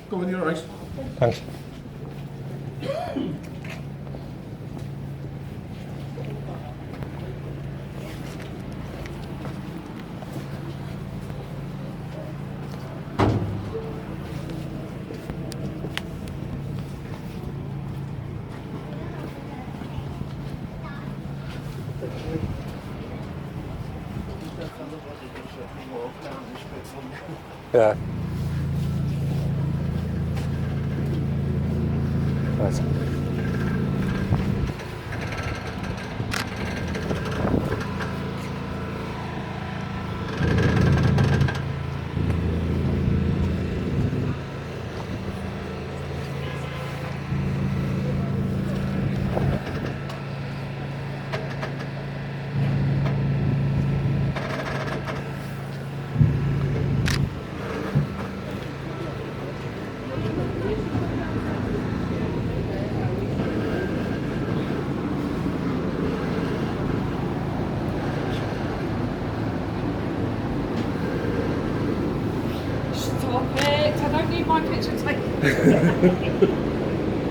Go on, you're right. Thanks. Yeah. Nice. Stop it! I don't need my picture taken.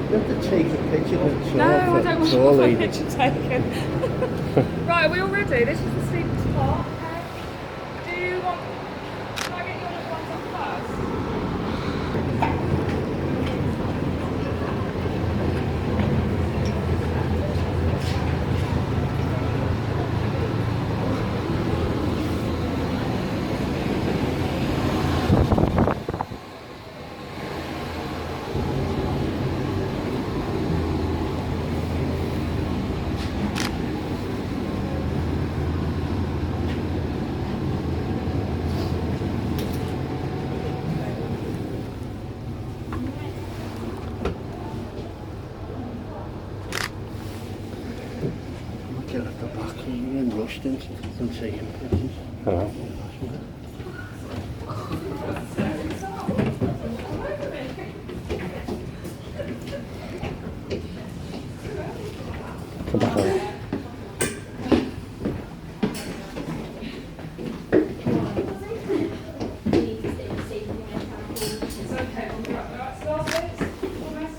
You have to take a picture of the No, I don't want surely. my picture taken. Right, are we all ready? This is the steepest part. Okay. Do you want? Can I get your little ones up first? Get at the back and then rushed into them taking pictures. Uh-huh. Come back on. It's okay. We'll be right back. Last bit. Almost.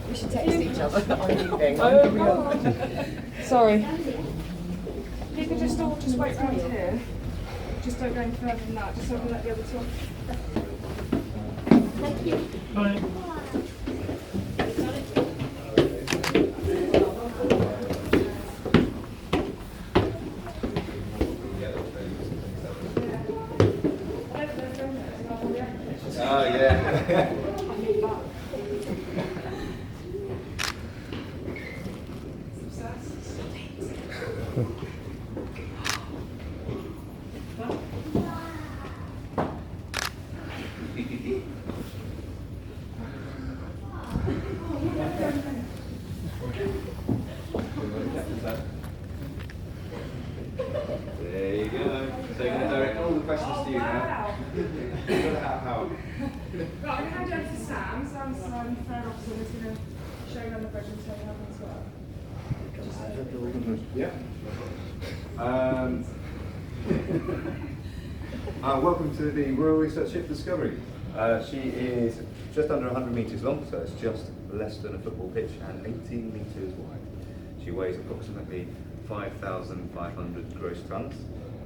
We should text each other on anything. Sorry. You could just all just wait right here. Just don't go any further than that. Just so I can let the other two off. Thank you. Oh yeah. There you go. So you're going to direct all the questions to you now. How? Right, I'm going to hand over to Sam. Sam's third officer is going to show you on the bridge and tell you how things work. Yeah. Welcome to the Royal Research Ship Discovery. She is just under 100 metres long, so it's just less than a football pitch, and 18 metres wide. She weighs approximately 5,500 gross tonnes,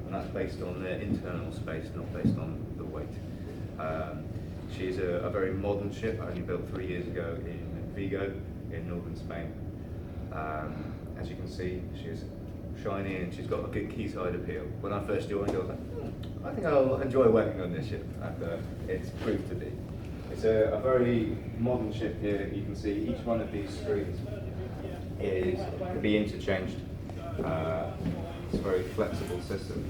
and that's based on the internal space, not based on the weight. She's a very modern ship, only built 3 years ago in Vigo, in northern Spain. As you can see, she's shiny and she's got a good quayside appeal. When I first joined, I was like, I think I'll enjoy working on this ship, and it's proved to be. It's a very modern ship here. You can see each one of these screens can be interchanged. It's a very flexible system.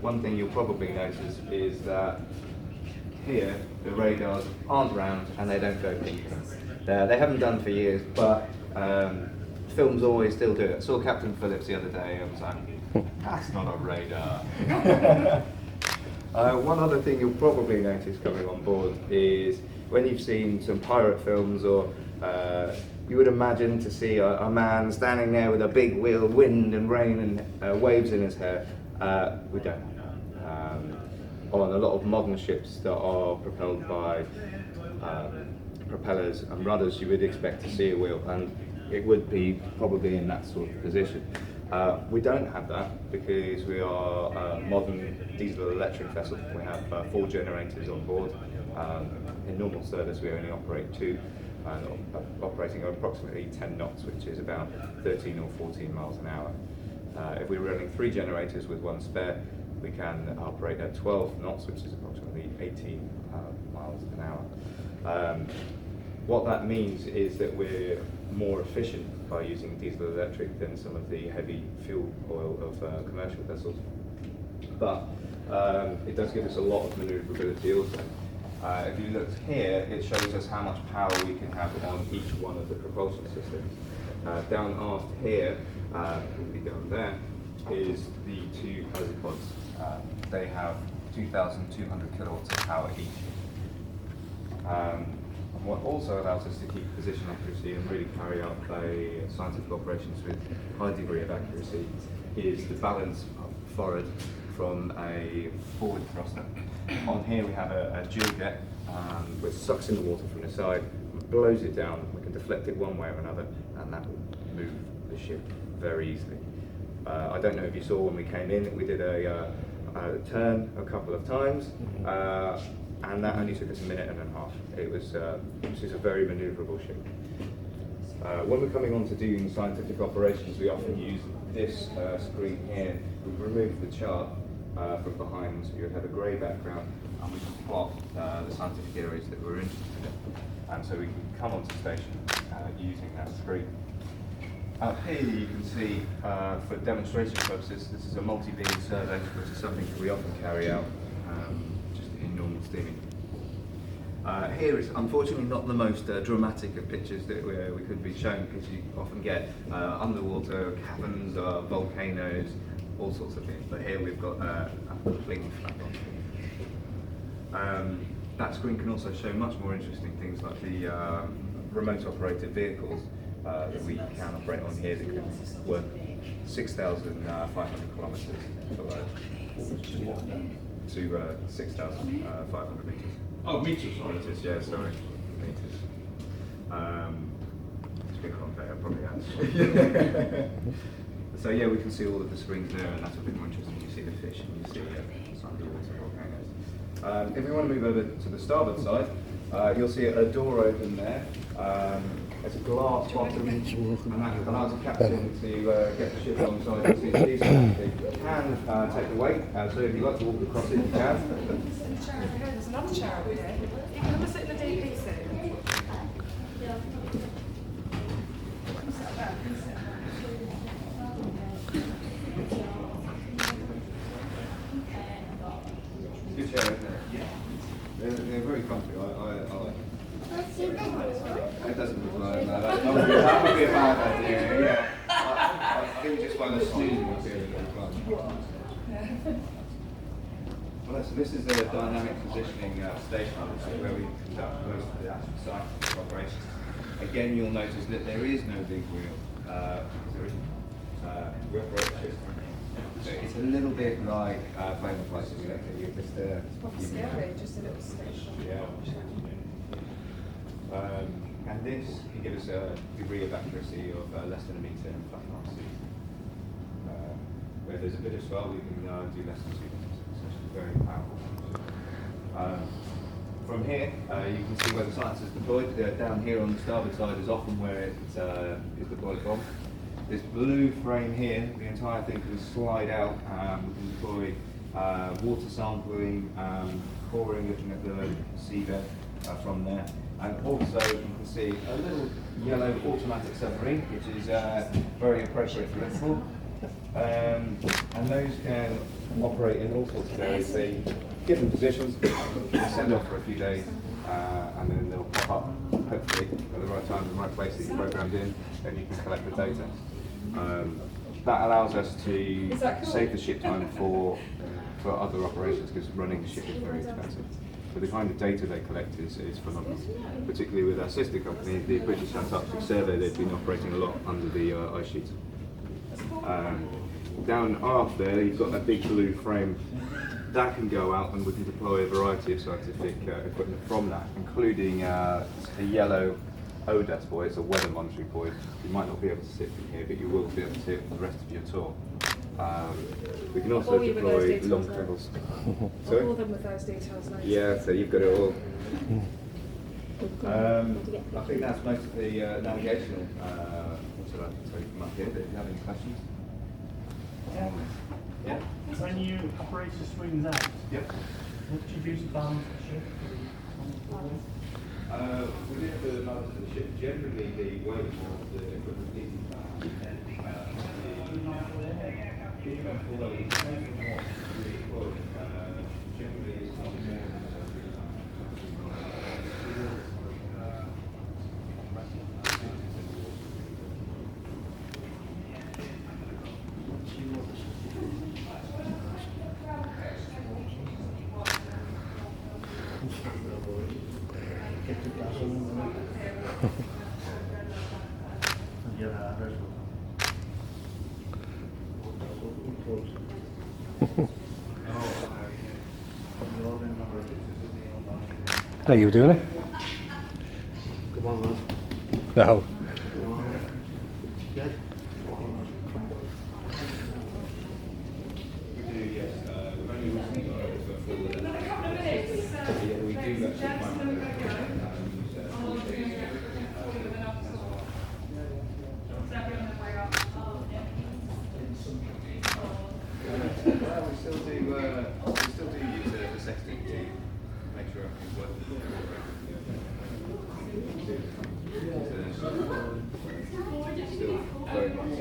One thing you'll probably notice is that here the radars aren't round and they don't go pink. They haven't done for years, but films always still do it. I saw Captain Phillips the other day. I was like, That's not on radar. One other thing you'll probably notice coming on board is when you've seen some pirate films, or you would imagine to see a man standing there with a big wheel, wind and rain and waves in his hair. We don't. On a lot of modern ships that are propelled by propellers and rudders, you would expect to see a wheel, and it would be probably in that sort of position. We don't have that because we are a modern diesel electric vessel. We have 4 generators on board. In normal service we only operate 2, operating at approximately 10 knots, which is about 13 or 14 miles an hour. If we're running 3 generators with 1 spare, we can operate at 12 knots, which is approximately 18 miles an hour. What that means is that we're more efficient by using diesel electric than some of the heavy fuel oil of commercial vessels. But it does give us a lot of manoeuvrability also. If you look here, it shows us how much power we can have on each one of the propulsion systems. Down aft here, will be down there, is the 2 helipods. They have 2,200 kilowatts of power each. And what also allows us to keep position accuracy and really carry out scientific operations with high degree of accuracy is the balance forward from a forward thruster. On here we have a dual jet which sucks in the water from the side, blows it down. We can deflect it one way or another, and that will move the ship very easily. I don't know if you saw when we came in, we did a turn a couple of times, and that only took us a minute and a half. This is a very manoeuvrable ship. When we're coming on to doing scientific operations, we often use this screen here. We've removed the chart from behind, so you have a grey background, and we can plot the scientific areas that we're interested in. And so we can come onto station using that screen. Up here you can see, for demonstration purposes, this is a multi-beam survey, which is something that we often carry out just in normal steaming. Here is unfortunately not the most dramatic of pictures that we could be shown, because you often get underwater caverns, volcanoes, all sorts of things. But here we've got a completely flat one. That screen can also show much more interesting things like the remote operated vehicles that we can operate on here that can work 6,500 kilometres below to 6,500 metres. Oh, meters, sorry. Meters, yeah, sorry. Meters. It's a bit conveyor, probably has. So yeah, we can see all of the screens there, and that's a bit more interesting. You see the fish and you see some underwater volcanoes. If we want to move over to the starboard side, you'll see a door open there. There's a glass bottom, and that allows the captain to get the ship alongside and see the diesel. You can take the weight, so if you'd like to walk across it, you can. There's another chair over here. You can come and sit in the DP seat. Good chair, isn't it? Yeah. They're very comfy. I like them. It doesn't look like that. That would be a bad idea. Yeah. I think we just find the snoozing would be a bit fun. Well, so this is the dynamic positioning station, which is where we conduct most of the actual scientific operations. Again, you'll notice that there is no big wheel. There isn't. We operate just. So it's a little bit like playing the flight simulator. You just It's probably scary, just a little station. yeah. And this can give us a degree of accuracy of less than a metre in flat seas. Where there's a bit of swell, we can do less than 2 meters. It's actually very powerful. From here, you can see where the science is deployed. Down here on the starboard side is often where it is deployed from. This blue frame here, the entire thing can slide out. We can deploy water sampling, coring, looking at the seabed from there. And also you can see a little yellow automatic submarine, which is very appropriate for Liverpool. And those can operate in all sorts of areas. They give them positions, they send off for a few days, and then they'll pop up, hopefully, at the right time, in the right place that you programmed in, and you can collect the data. that allows us to save the ship time for other operations, because running the ship is very expensive. So the kind of data they collect is phenomenal. Particularly with our sister company, the British Antarctic Survey, they've been operating a lot under the ice sheets. Down aft there, you've got that big blue frame. That can go out, and we can deploy a variety of scientific equipment from that, including a yellow ODAS buoy. It's a weather monitoring buoy. You might not be able to sit from here, but you will be able to sit for the rest of your tour. We can also deploy long cables. Sorry? All them with those details later. Yeah, so you've got it all. I think that's most of the navigational. What should I take from up here? Do you have any questions? Yeah. When you operate the swings out, Yep. what do you use to balance the ship? Within the balance of the ship, generally the weight of the equipment is although it depends on what we deploy, generally it's not more Get the gas on them. Yeah, there's one. Are you doing it? Come on, lad. No. Come on. Yeah. we do, yes. We've only recently got over to a full Another couple of minutes. yeah, we do actually find we still do use the sextant to make sure everything's working. Still very much.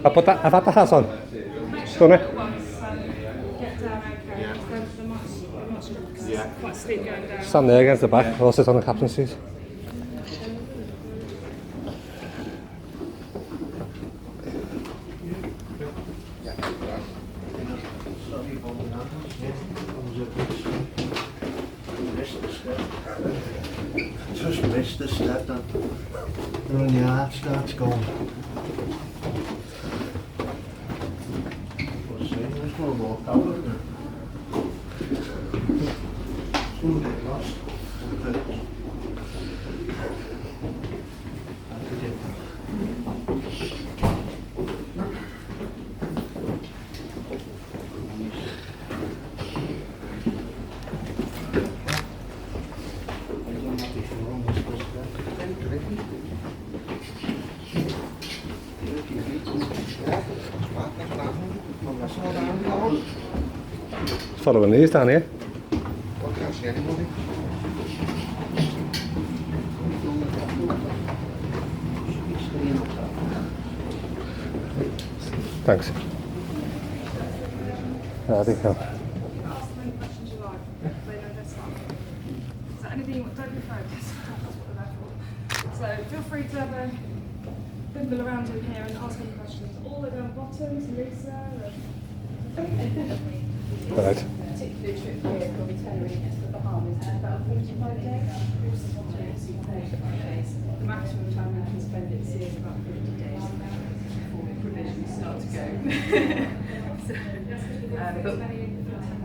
I've had the hat on. Done it? Get down okay. They're much because it's quite steep going down. Stand there against the back. I'll sit on the captain's seat. Just missed the step then. And when your heart starts going. What's it? There's no more power in it. Soon get lost. Following these down here. Thanks. I think Ask them any questions you like. They know their stuff. So anything you want, don't be afraid. That's what they're there for. So feel free to have a bimble around in here and ask any questions. All the way down the bottom to Lisa. Right. Particular trip here from Tenerife to the Bahamas is about 45 days. The maximum time we can spend at sea is about 50 days before provisions start to go. But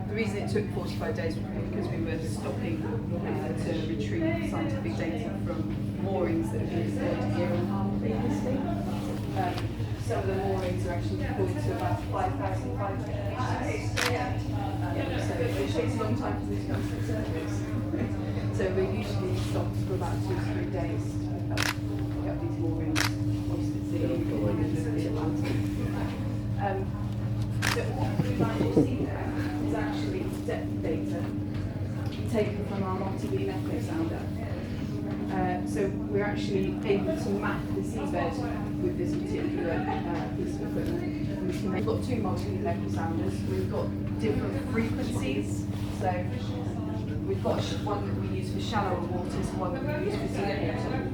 the reason it took 45 days was because we were stopping to retrieve scientific data from moorings that had been installed a year and a half previously. Some of the moorings are actually deployed to about 5,500 meters. So it takes a long time for them to come to the surface. So we usually stop for about 2 to 3 days to pick up these moorings once it's the Atlantic. So what you might see there is actually depth data taken from our multi-beam echo sounder. So we're actually able to map the seabed with this particular piece of equipment. We've got 2 multi-beam echo sounders. We've got different frequencies. So we we've got one that we use for shallower waters and one that we use for deep water.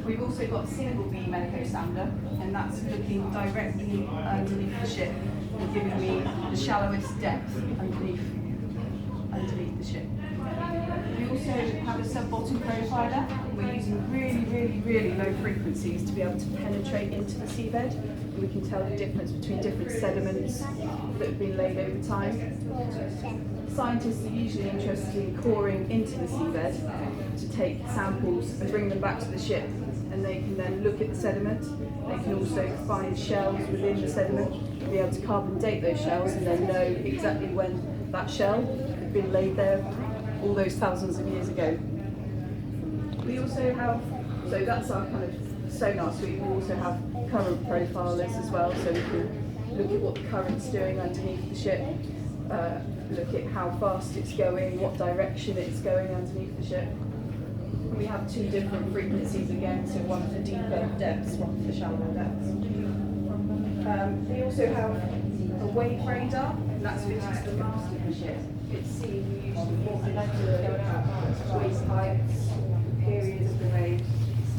We've also got a single beam echo sounder, and that's looking directly underneath the ship and giving me the shallowest depth underneath the ship. We also have a sub-bottom profiler. We're using really low frequencies to be able to penetrate into the seabed. And we can tell the difference between different sediments that have been laid over time. Scientists are usually interested in coring into the seabed to take samples and bring them back to the ship, and they can then look at the sediment. They can also find shells within the sediment, and be able to carbon date those shells and then know exactly when that shell had been laid there all those thousands of years ago. We also have, so that's our kind of sonar suite, we also have current profilers as well, so we can look at what the current's doing underneath the ship, look at how fast it's going, what direction it's going underneath the ship. We have two different frequencies again, so one for deeper depths, one for shallower depths. We also have a wave radar, and that's fitted to the mast of the ship. It's seeing usually molecular wave heights, periods of the wave.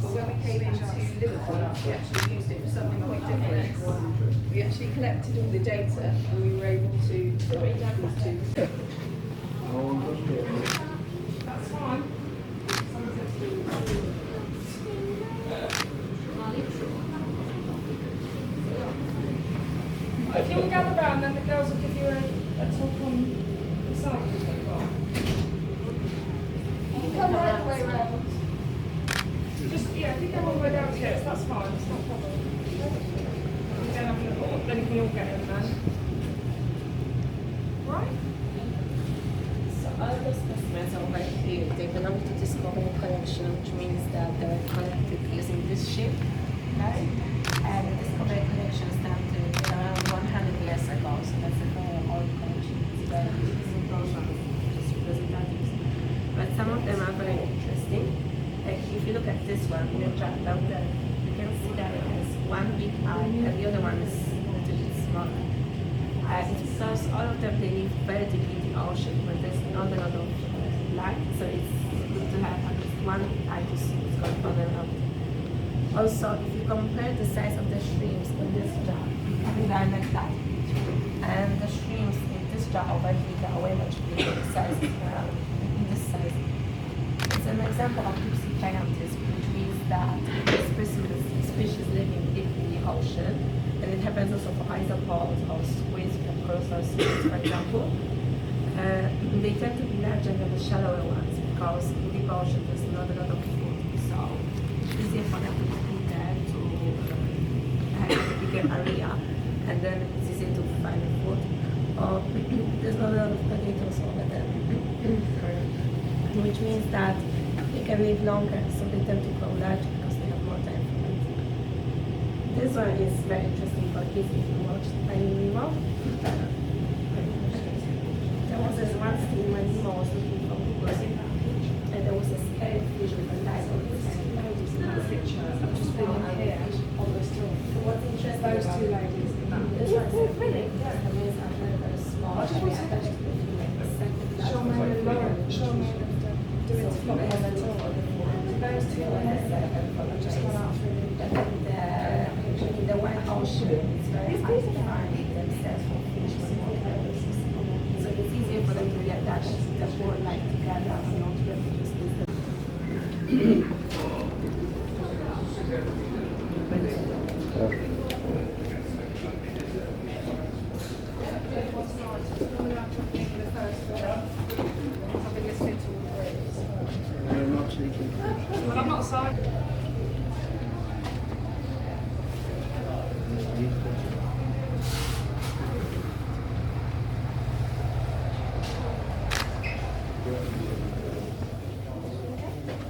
But when we came into Liverpool, we actually used it for something quite different. We actually collected all the data, and we were able to put these two. That's fine. If you will gather round, then the girls will give you a talk on the site. You can come right the way round. Just, yeah, if you come all the way downstairs, that's fine, it's not a problem. Then you can all get in there. Right? So all those customers over here, they belong to Discovery collection, which means that they're connected using this ship, right? And the Discovery collection started around 100 years ago, so that's a very old collection. It's very simple, just representatives. But some of them are very interesting. Like if you look at this one, the track down there, you can see that it has one big eye and the other one is a little bit smaller. It's because all of them, they live very deep in the ocean where there's not a lot of light, so it's good to have at least one eye to see what's going on around. Also, if you compare the size of the shrimps in this jar, they are like that. And the shrimps in this jar over here are way much bigger size, in this size. It's an example of deep sea giantess, which means that species living deep in the ocean, and it happens also for isopods or squids, coastal squids, for example. They tend to be larger than the shallower ones because in the ocean there's not a lot of food, so it's easier for them to be there to have a bigger area, and then it's easier to find food. Or there's not a lot of predators over there, which means that they can live longer, so they tend to grow larger because they have more time for it. This one is very interesting for kids if you watch Tiny Nemo. There was this one scene when Nemo was looking for Google, and there was a scary fish with a light on its head. I'm just feeling here on the street. What's interesting Those about two ladies in that. this one is really, yes, the wings are very, very small. I just want to Attached to the female. Sean and Lauren, Sean doing it for me. Those two ladies have just gone out through In the white ocean, it's very hard to find themselves for fish with more purposes. So it's easier for them to be attached to the board like together and not refugees. Well, I'm not sorry.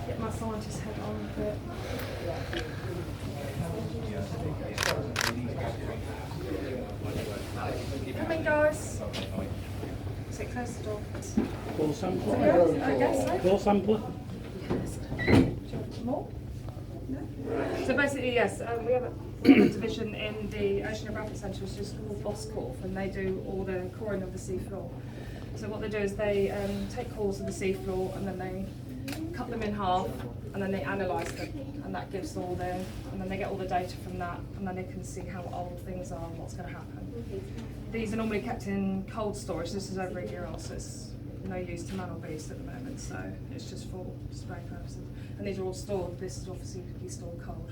Get my scientist head on a bit. Come in, guys. Sit close to the door. Full sampler? Yeah, I guess so. Full sampler? More? No? So basically, yes, we have a division in the Oceanographic Centre, which is called Boscorp, and they do all the coring of the sea floor. So what they do is they take cores of the seafloor and then they cut them in half and then they analyse them, and that gives all the, and then they get all the data from that, and then they can see how old things are and what's going to happen. These are normally kept in cold storage. This is over a year old, so it's no use to man or beast at the moment, so it's just for display purposes. And these are all stored, this is obviously stored cold.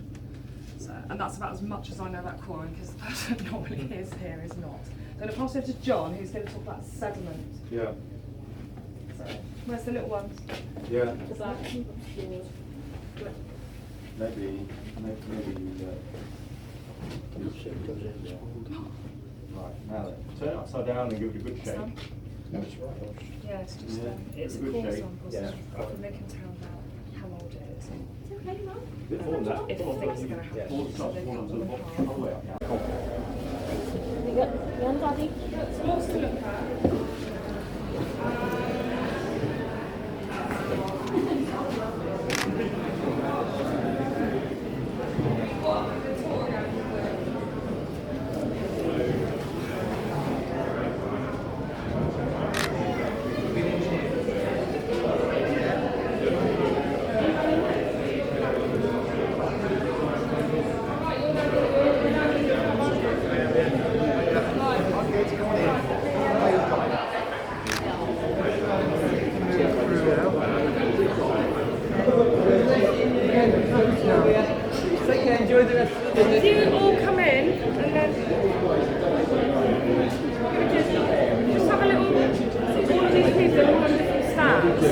So, and that's about as much as I know about coring, because the person that normally is here is not. I'm going to pass over to John, who's going to talk about sediment. Yeah. So, where's the little ones? Yeah. The black. Maybe. Right, now then. Turn it upside down and give it a good shake. Some? Yeah, it's just it's a Good core shape. sample, so they can tell about how old it is. Bit more than that. If things are going to happen. So they cut them in half. There's lots to look at. If you all come in and then just have a little, all of these people are on different stands.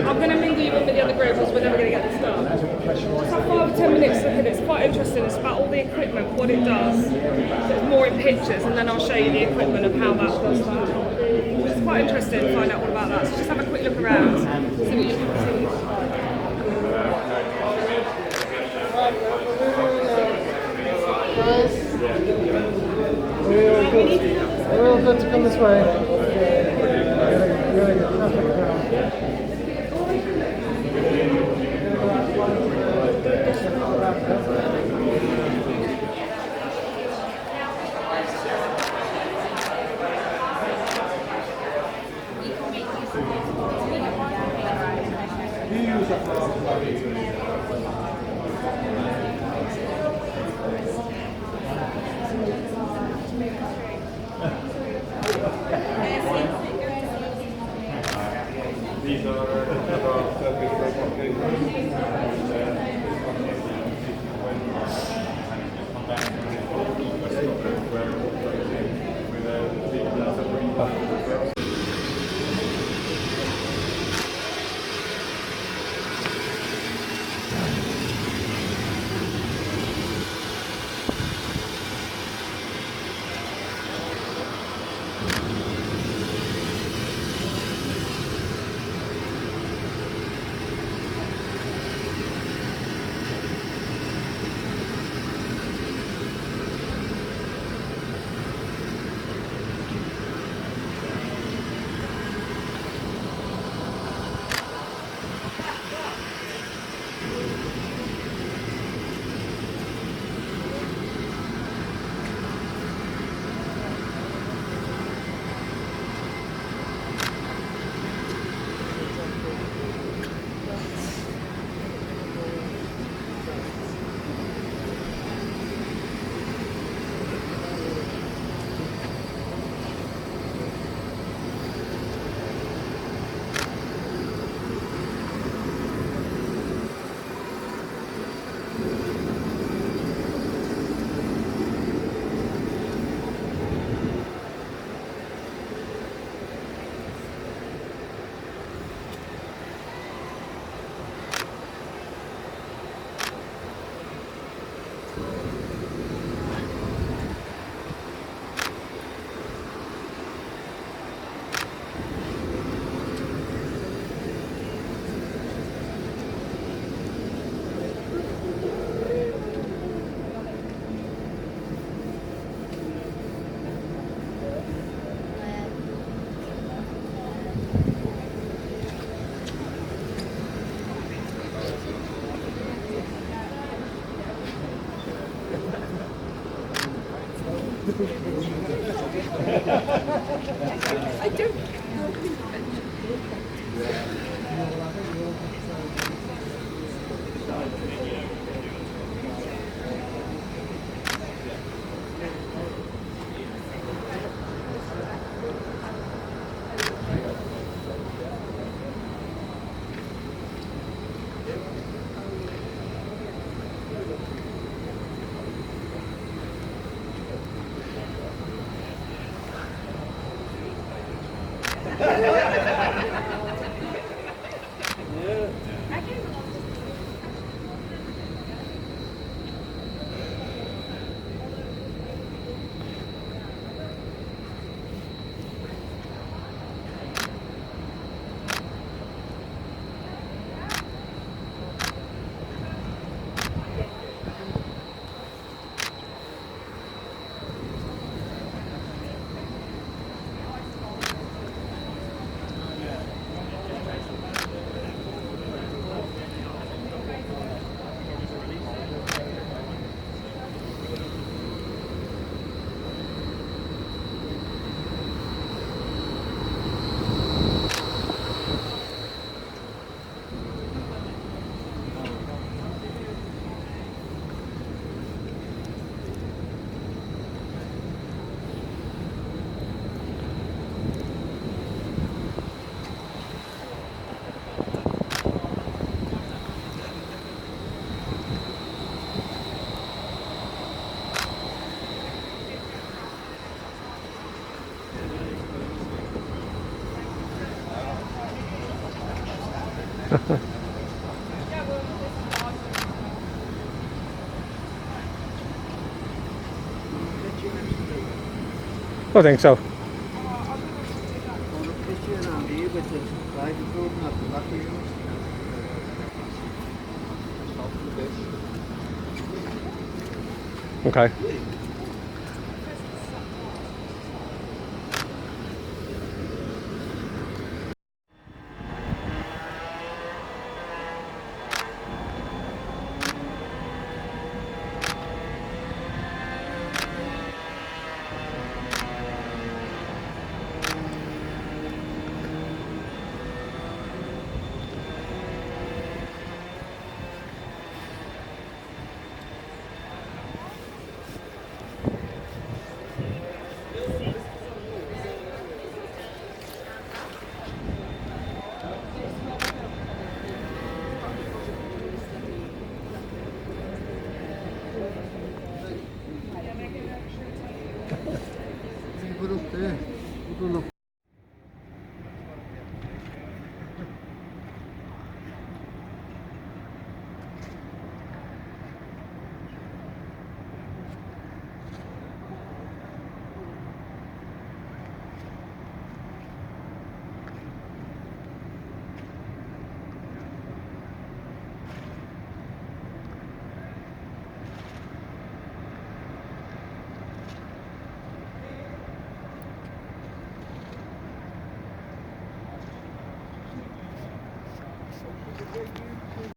I'm going to mingle you in with the other group because we're never going to get this done. Just have 5 or 10 minutes look at it. It's quite interesting. It's about all the equipment, what it does. There's more in pictures, and then I'll show you the equipment of how that does that. It's quite interesting to find out all about that. So just have a quick look around, see what you can see. We're all good to come this way. Really good. I think so. Picture around here with the flag floating at the back of you. Okay. Put up there. Put them up.